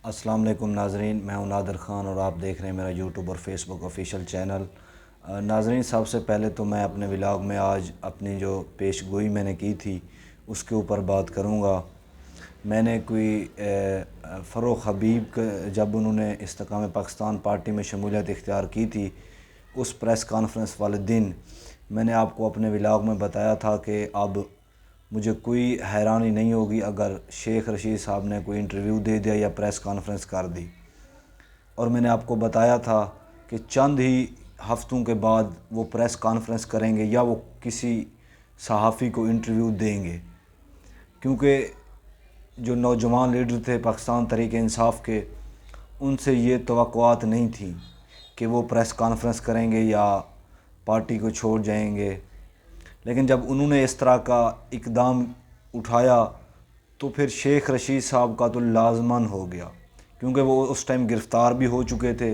السلام علیکم ناظرین، میں ہوں نادر خان اور آپ دیکھ رہے ہیں میرا یوٹیوب اور فیس بک آفیشیل چینل۔ ناظرین، سب سے پہلے تو میں اپنے ولاگ میں آج اپنی جو پیش گوئی میں نے کی تھی اس کے اوپر بات کروں گا۔ میں نے کوئی فروخ حبیب جب انہوں نے استحکام پاکستان پارٹی میں شمولیت اختیار کی تھی، اس پریس کانفرنس والے دن میں نے آپ کو اپنے ولاگ میں بتایا تھا کہ اب مجھے کوئی حیرانی نہیں ہوگی اگر شیخ رشید صاحب نے کوئی انٹرویو دے دیا یا پریس کانفرنس کر دی، اور میں نے آپ کو بتایا تھا کہ چند ہی ہفتوں کے بعد وہ پریس کانفرنس کریں گے یا وہ کسی صحافی کو انٹرویو دیں گے، کیونکہ جو نوجوان لیڈر تھے پاکستان تحریک انصاف کے، ان سے یہ توقعات نہیں تھیں کہ وہ پریس کانفرنس کریں گے یا پارٹی کو چھوڑ جائیں گے۔ لیکن جب انہوں نے اس طرح کا اقدام اٹھایا تو پھر شیخ رشید صاحب کا تو لازماً ہو گیا، کیونکہ وہ اس ٹائم گرفتار بھی ہو چکے تھے۔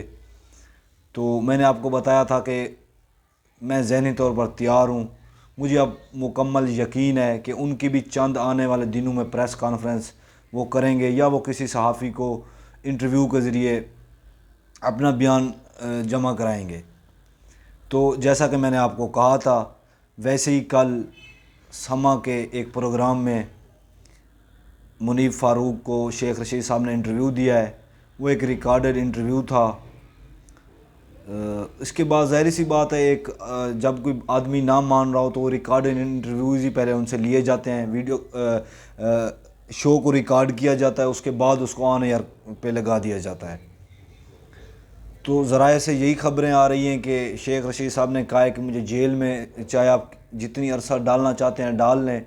تو میں نے آپ کو بتایا تھا کہ میں ذہنی طور پر تیار ہوں، مجھے اب مکمل یقین ہے کہ ان کی بھی چند آنے والے دنوں میں پریس کانفرنس وہ کریں گے یا وہ کسی صحافی کو انٹرویو کے ذریعے اپنا بیان جمع کرائیں گے۔ تو جیسا کہ میں نے آپ کو کہا تھا، ویسے ہی کل سما کے ایک پروگرام میں منیب فاروق کو شیخ رشید صاحب نے انٹرویو دیا ہے۔ وہ ایک ریکارڈڈ انٹرویو تھا۔ اس کے بعد ظاہر سی بات ہے، ایک جب کوئی آدمی نہ مان رہا ہو تو وہ ریکارڈڈ انٹرویوز ہی پہلے ان سے لیے جاتے ہیں، ویڈیو شو کو ریکارڈ کیا جاتا ہے، اس کے بعد اس کو آن ایئر پہ لگا دیا جاتا ہے۔ تو ذرائع سے یہی خبریں آ رہی ہیں کہ شیخ رشید صاحب نے کہا ہے کہ مجھے جیل میں چاہے آپ جتنی عرصہ ڈالنا چاہتے ہیں ڈال لیں،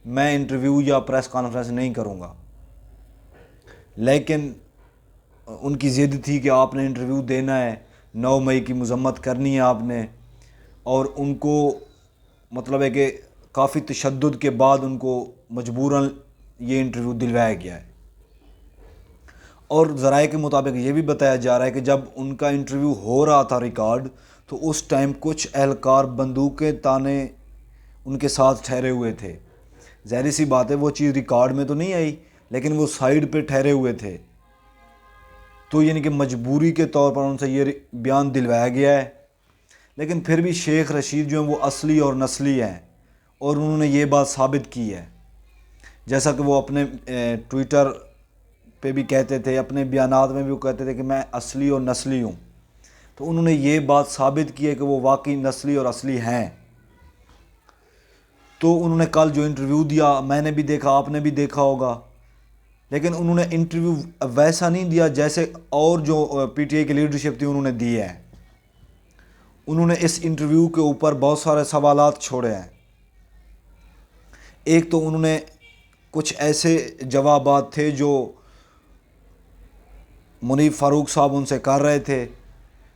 میں انٹرویو یا پریس کانفرنس نہیں کروں گا۔ لیکن ان کی ضد تھی کہ آپ نے انٹرویو دینا ہے، 9 مئی کی مذمت کرنی ہے آپ نے، اور ان کو مطلب ہے کہ کافی تشدد کے بعد ان کو مجبوراً یہ انٹرویو دلوایا گیا ہے۔ اور ذرائع کے مطابق یہ بھی بتایا جا رہا ہے کہ جب ان کا انٹرویو ہو رہا تھا ریکارڈ، تو اس ٹائم کچھ اہلکار بندوقیں تانے ان کے ساتھ ٹھہرے ہوئے تھے۔ ظاہر سی بات ہے وہ چیز ریکارڈ میں تو نہیں آئی، لیکن وہ سائیڈ پہ ٹھہرے ہوئے تھے، تو یعنی کہ مجبوری کے طور پر ان سے یہ بیان دلوایا گیا ہے۔ لیکن پھر بھی شیخ رشید جو ہیں وہ اصلی اور نسلی ہیں، اور انہوں نے یہ بات ثابت کی ہے، جیسا کہ وہ اپنے ٹویٹر پہ بھی کہتے تھے، اپنے بیانات میں بھی وہ کہتے تھے کہ میں اصلی اور نسلی ہوں۔ تو انہوں نے یہ بات ثابت کی ہے کہ وہ واقعی نسلی اور اصلی ہیں۔ تو انہوں نے کل جو انٹرویو دیا، میں نے بھی دیکھا، آپ نے بھی دیکھا ہوگا، لیکن انہوں نے انٹرویو ویسا نہیں دیا جیسے اور جو پی ٹی آئی کی لیڈرشپ تھی انہوں نے دی ہے۔ انہوں نے اس انٹرویو کے اوپر بہت سارے سوالات چھوڑے ہیں۔ ایک تو انہوں نے کچھ ایسے جوابات تھے جو منیب فاروق صاحب ان سے کر رہے تھے،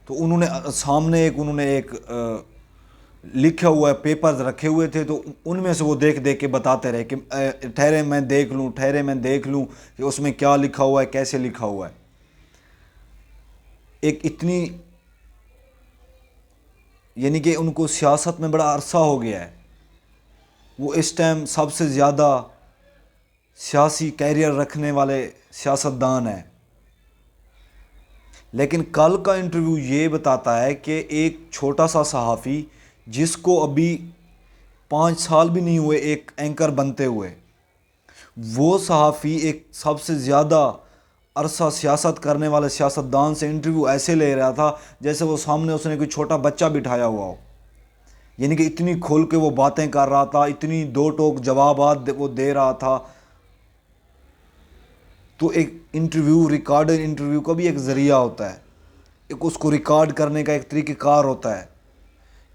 تو انہوں نے سامنے ایک لکھا ہوا ہے، پیپرز رکھے ہوئے تھے، تو ان میں سے وہ دیکھ دیکھ کے بتاتے رہے کہ ٹھہرے میں دیکھ لوں کہ اس میں کیا لکھا ہوا ہے، کیسے لکھا ہوا ہے۔ ایک اتنی یعنی کہ ان کو سیاست میں بڑا عرصہ ہو گیا ہے، وہ اس ٹائم سب سے زیادہ سیاسی کیریئر رکھنے والے سیاستدان ہیں۔ لیکن کل کا انٹرویو یہ بتاتا ہے کہ ایک چھوٹا سا صحافی جس کو ابھی 5 سال بھی نہیں ہوئے ایک اینکر بنتے ہوئے، وہ صحافی ایک سب سے زیادہ عرصہ سیاست کرنے والے سیاستدان سے انٹرویو ایسے لے رہا تھا جیسے وہ سامنے اس نے کوئی چھوٹا بچہ بٹھایا ہوا ہو، یعنی کہ اتنی کھول کے وہ باتیں کر رہا تھا، اتنی دو ٹوک جوابات وہ دے رہا تھا۔ تو ایک انٹرویو، ریکارڈڈ انٹرویو کا بھی ایک ذریعہ ہوتا ہے، ایک اس کو ریکارڈ کرنے کا ایک طریقہ کار ہوتا ہے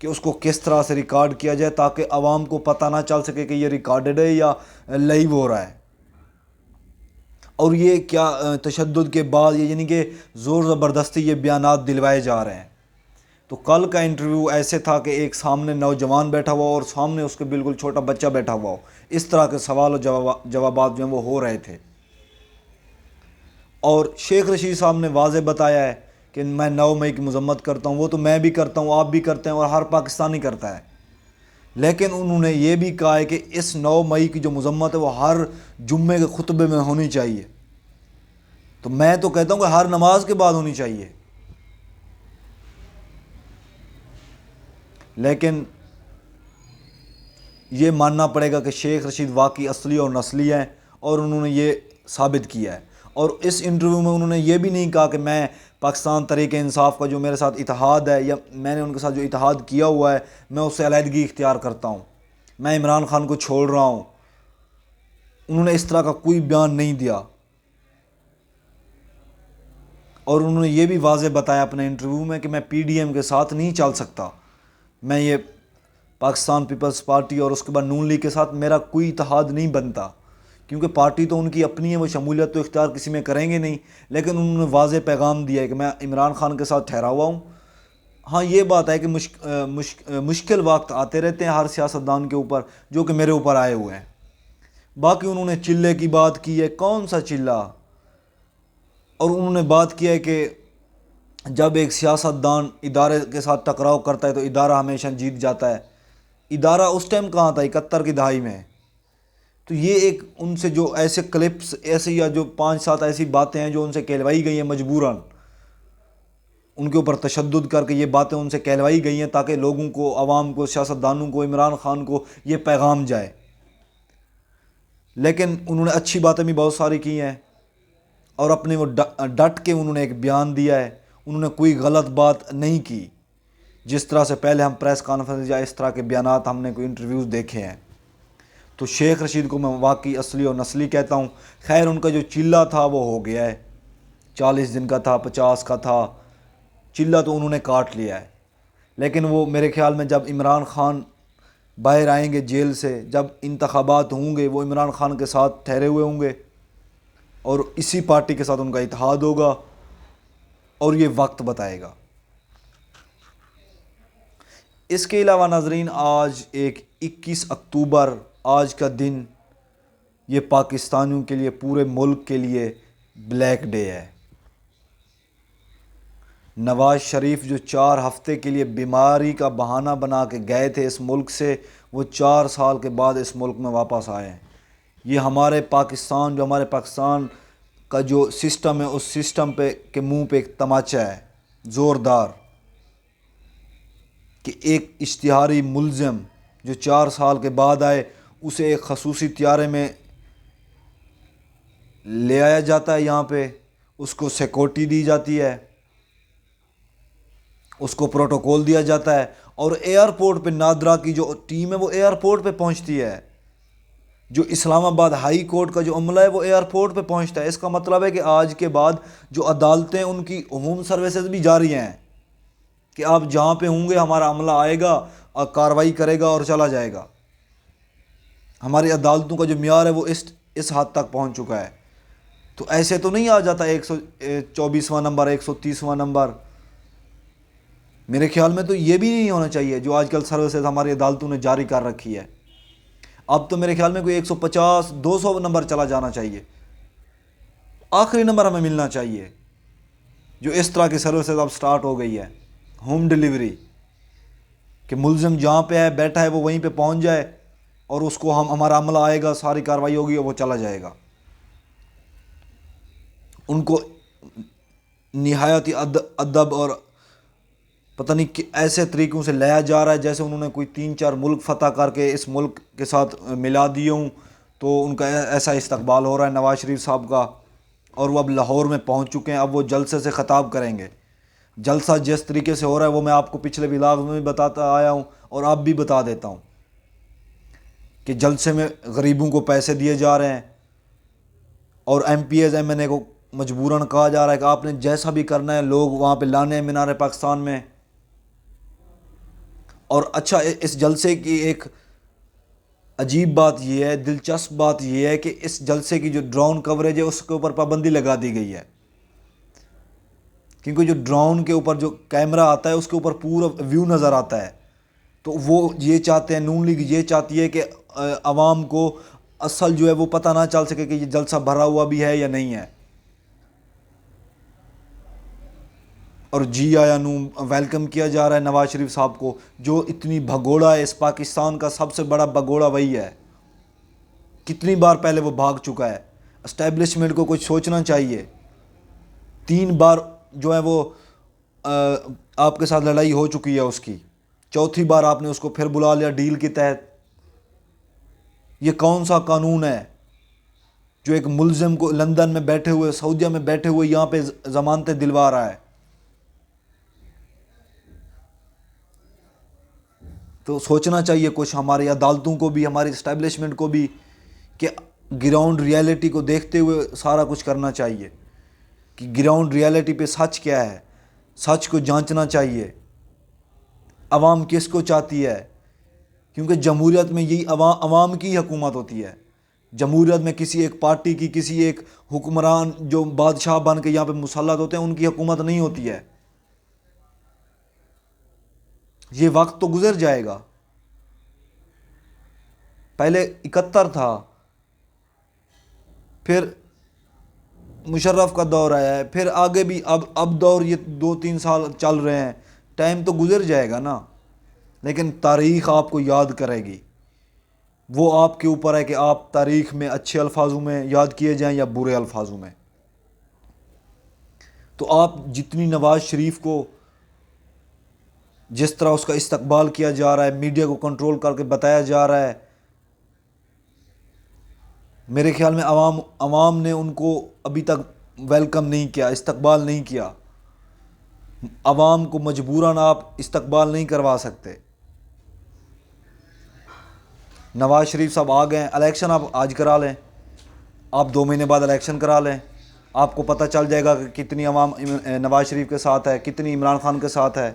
کہ اس کو کس طرح سے ریکارڈ کیا جائے تاکہ عوام کو پتہ نہ چل سکے کہ یہ ریکارڈڈ ہے یا لائیو ہو رہا ہے۔ اور یہ کیا تشدد کے بعد یہ یعنی کہ زور زبردستی یہ بیانات دلوائے جا رہے ہیں۔ تو کل کا انٹرویو ایسے تھا کہ ایک سامنے نوجوان بیٹھا ہوا اور سامنے اس کے بالکل چھوٹا بچہ بیٹھا ہوا ہو، اس طرح کے سوال و جوابات جو ہیں وہ ہو رہے تھے۔ اور شیخ رشید صاحب نے واضح بتایا ہے کہ میں 9 مئی کی مذمت کرتا ہوں، وہ تو میں بھی کرتا ہوں، آپ بھی کرتے ہیں، اور ہر پاکستانی کرتا ہے۔ لیکن انہوں نے یہ بھی کہا ہے کہ اس 9 مئی کی جو مذمت ہے وہ ہر جمعے کے خطبے میں ہونی چاہیے۔ تو میں تو کہتا ہوں کہ ہر نماز کے بعد ہونی چاہیے، لیکن یہ ماننا پڑے گا کہ شیخ رشید واقعی اصلی اور نسلی ہیں، اور انہوں نے یہ ثابت کیا ہے۔ اور اس انٹرویو میں انہوں نے یہ بھی نہیں کہا کہ میں پاکستان تحریک انصاف کا جو میرے ساتھ اتحاد ہے یا میں نے ان کے ساتھ جو اتحاد کیا ہوا ہے میں اس سے علیحدگی اختیار کرتا ہوں، میں عمران خان کو چھوڑ رہا ہوں، انہوں نے اس طرح کا کوئی بیان نہیں دیا۔ اور انہوں نے یہ بھی واضح بتایا اپنے انٹرویو میں کہ میں پی ڈی ایم کے ساتھ نہیں چل سکتا، میں یہ پاکستان پیپلز پارٹی اور اس کے بعد نون لیگ کے ساتھ میرا کوئی اتحاد نہیں بنتا، کیونکہ پارٹی تو ان کی اپنی ہے، وہ شمولیت تو اختیار کسی میں کریں گے نہیں، لیکن انہوں نے واضح پیغام دیا ہے کہ میں عمران خان کے ساتھ ٹھہرا ہوا ہوں۔ ہاں یہ بات ہے کہ مشکل وقت آتے رہتے ہیں ہر سیاستدان کے اوپر، جو کہ میرے اوپر آئے ہوئے ہیں۔ باقی انہوں نے چلے کی بات کی ہے، کون سا چلہ؟ اور انہوں نے بات کیا ہے کہ جب ایک سیاستدان ادارے کے ساتھ ٹکراؤ کرتا ہے تو ادارہ ہمیشہ جیت جاتا ہے۔ ادارہ اس ٹائم کہاں تھا؟ 71 کی دہائی میں۔ تو یہ ایک ان سے جو ایسے کلپس ایسے یا جو 5-7 ایسی باتیں ہیں جو ان سے کہلوائی گئی ہیں مجبوراً، ان کے اوپر تشدد کر کے یہ باتیں ان سے کہلوائی گئی ہیں تاکہ لوگوں کو، عوام کو، سیاستدانوں کو، عمران خان کو یہ پیغام جائے۔ لیکن انہوں نے اچھی باتیں بھی بہت ساری کی ہیں، اور اپنے وہ ڈٹ کے انہوں نے ایک بیان دیا ہے، انہوں نے کوئی غلط بات نہیں کی، جس طرح سے پہلے ہم پریس کانفرنس یا اس طرح کے بیانات ہم نے کوئی انٹرویوز دیکھے ہیں۔ تو شیخ رشید کو میں واقعی اصلی اور نسلی کہتا ہوں۔ خیر ان کا جو چلہ تھا وہ ہو گیا ہے، 40 دن کا تھا، 50 کا تھا، چلہ تو انہوں نے کاٹ لیا ہے۔ لیکن وہ میرے خیال میں جب عمران خان باہر آئیں گے جیل سے، جب انتخابات ہوں گے، وہ عمران خان کے ساتھ ٹھہرے ہوئے ہوں گے اور اسی پارٹی کے ساتھ ان کا اتحاد ہوگا، اور یہ وقت بتائے گا۔ اس کے علاوہ ناظرین، آج ایک 21 اکتوبر، آج کا دن یہ پاکستانیوں کے لیے، پورے ملک کے لیے بلیک ڈے ہے۔ نواز شریف جو 4 ہفتے کے لیے بیماری کا بہانہ بنا کے گئے تھے اس ملک سے، وہ 4 سال کے بعد اس ملک میں واپس آئے ہیں۔ یہ ہمارے پاکستان، جو ہمارے پاکستان کا جو سسٹم ہے، اس سسٹم پہ کے منہ پہ ایک تماچا ہے زوردار، کہ ایک اشتہاری ملزم جو 4 سال کے بعد آئے، اسے ایک خصوصی طیارے میں لے آیا جاتا ہے، یہاں پہ اس کو سیکورٹی دی جاتی ہے، اس کو پروٹوکول دیا جاتا ہے، اور ایئرپورٹ پہ نادرا کی جو ٹیم ہے وہ ایئرپورٹ پہ پہنچتی ہے، جو اسلام آباد ہائی کورٹ کا جو عملہ ہے وہ ایئرپورٹ پہ پہنچتا ہے۔ اس کا مطلب ہے کہ آج کے بعد جو عدالتیں، ان کی ہوم سروسز بھی جاری ہیں کہ آپ جہاں پہ ہوں گے ہمارا عملہ آئے گا اور کارروائی کرے گا اور چلا جائے گا۔ ہماری عدالتوں کا جو معیار ہے وہ اس حد تک پہنچ چکا ہے۔ تو ایسے تو نہیں آ جاتا 124واں نمبر، 130واں نمبر۔ میرے خیال میں تو یہ بھی نہیں ہونا چاہیے جو آج کل سروسز ہماری عدالتوں نے جاری کر رکھی ہے۔ اب تو میرے خیال میں کوئی 150 200 نمبر چلا جانا چاہیے، آخری نمبر ہمیں ملنا چاہیے۔ جو اس طرح کی سروسز اب سٹارٹ ہو گئی ہے، ہوم ڈیلیوری، کہ ملزم جہاں پہ ہے بیٹھا ہے وہ وہیں پہ پہنچ جائے اور اس کو ہمارا عملہ آئے گا، ساری کارروائی ہوگی اور وہ چلا جائے گا۔ ان کو نہایت ادب اور پتہ نہیں ایسے طریقوں سے لایا جا رہا ہے جیسے انہوں نے کوئی 3-4 ملک فتح کر کے اس ملک کے ساتھ ملا دیے ہوں، تو ان کا ایسا استقبال ہو رہا ہے نواز شریف صاحب کا، اور وہ اب لاہور میں پہنچ چکے ہیں۔ اب وہ جلسے سے خطاب کریں گے۔ جلسہ جس طریقے سے ہو رہا ہے وہ میں آپ کو پچھلے ولاگ میں بھی بتاتا آیا ہوں اور اب بھی بتا دیتا ہوں کہ جلسے میں غریبوں کو پیسے دیے جا رہے ہیں، اور MPs M N A کو مجبوراً کہا جا رہا ہے کہ آپ نے جیسا بھی کرنا ہے لوگ وہاں پہ لانے ہیں مینار پاکستان میں۔ اور اچھا، اس جلسے کی ایک عجیب بات یہ ہے، دلچسپ بات یہ ہے کہ اس جلسے کی جو ڈرون کوریج ہے اس کے اوپر پابندی لگا دی گئی ہے، کیونکہ جو ڈرون کے اوپر جو کیمرہ آتا ہے اس کے اوپر پورا ویو نظر آتا ہے۔ تو وہ یہ چاہتے ہیں، نون لیگ یہ چاہتی ہے کہ عوام کو اصل جو ہے وہ پتہ نہ چل سکے کہ یہ جلسہ بھرا ہوا بھی ہے یا نہیں ہے۔ اور جی آیا نو ویلکم کیا جا رہا ہے نواز شریف صاحب کو، جو اتنی بھگوڑا ہے، اس پاکستان کا سب سے بڑا بھگوڑا وہی ہے۔ کتنی بار پہلے وہ بھاگ چکا ہے۔ اسٹیبلشمنٹ کو کچھ سوچنا چاہیے۔ 3 بار جو ہے وہ آپ کے ساتھ لڑائی ہو چکی ہے اس کی، چوتھی بار آپ نے اس کو پھر بلا لیا ڈیل کے تحت۔ یہ کون سا قانون ہے جو ایک ملزم کو لندن میں بیٹھے ہوئے، سعودیہ میں بیٹھے ہوئے یہاں پہ ضمانتیں دلوا رہا ہے؟ تو سوچنا چاہیے کچھ ہماری عدالتوں کو بھی، ہماری اسٹیبلشمنٹ کو بھی، کہ گراؤنڈ ریالٹی کو دیکھتے ہوئے سارا کچھ کرنا چاہیے، کہ گراؤنڈ ریالٹی پہ سچ کیا ہے، سچ کو جانچنا چاہیے۔ عوام کس کو چاہتی ہے؟ کیونکہ جمہوریت میں یہی عوام کی حکومت ہوتی ہے۔ جمہوریت میں کسی ایک پارٹی کی، کسی ایک حکمران جو بادشاہ بن کے یہاں پہ مسلط ہوتے ہیں، ان کی حکومت نہیں ہوتی ہے۔ یہ وقت تو گزر جائے گا۔ پہلے 71 تھا، پھر مشرف کا دور آیا ہے، پھر آگے بھی اب دور یہ 2-3 سال چل رہے ہیں، ٹائم تو گزر جائے گا نا۔ لیکن تاریخ آپ کو یاد کرے گی، وہ آپ کے اوپر ہے کہ آپ تاریخ میں اچھے الفاظوں میں یاد کیے جائیں یا برے الفاظوں میں۔ تو آپ جتنی نواز شریف کو جس طرح اس کا استقبال کیا جا رہا ہے، میڈیا کو کنٹرول کر کے بتایا جا رہا ہے، میرے خیال میں عوام نے ان کو ابھی تک ویلکم نہیں کیا، استقبال نہیں کیا۔ عوام کو مجبوراً آپ استقبال نہیں کروا سکتے۔ نواز شریف صاحب آ گئے ہیں، الیکشن آپ آج کرا لیں، آپ 2 مہینے بعد الیکشن کرا لیں، آپ کو پتہ چل جائے گا کہ کتنی عوام نواز شریف کے ساتھ ہے، کتنی عمران خان کے ساتھ ہے۔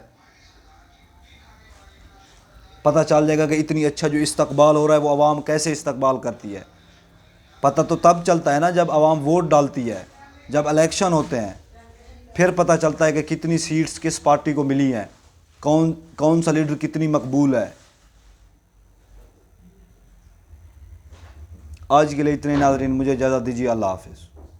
پتہ چل جائے گا کہ اتنی اچھا جو استقبال ہو رہا ہے وہ عوام کیسے استقبال کرتی ہے۔ پتہ تو تب چلتا ہے نا جب عوام ووٹ ڈالتی ہے، جب الیکشن ہوتے ہیں، پھر پتہ چلتا ہے کہ کتنی سیٹس کس پارٹی کو ملی ہیں، کون سا لیڈر کتنی مقبول ہے۔ آج کے لیے اتنے ناظرین، مجھے اجازت دیجیے، اللہ حافظ۔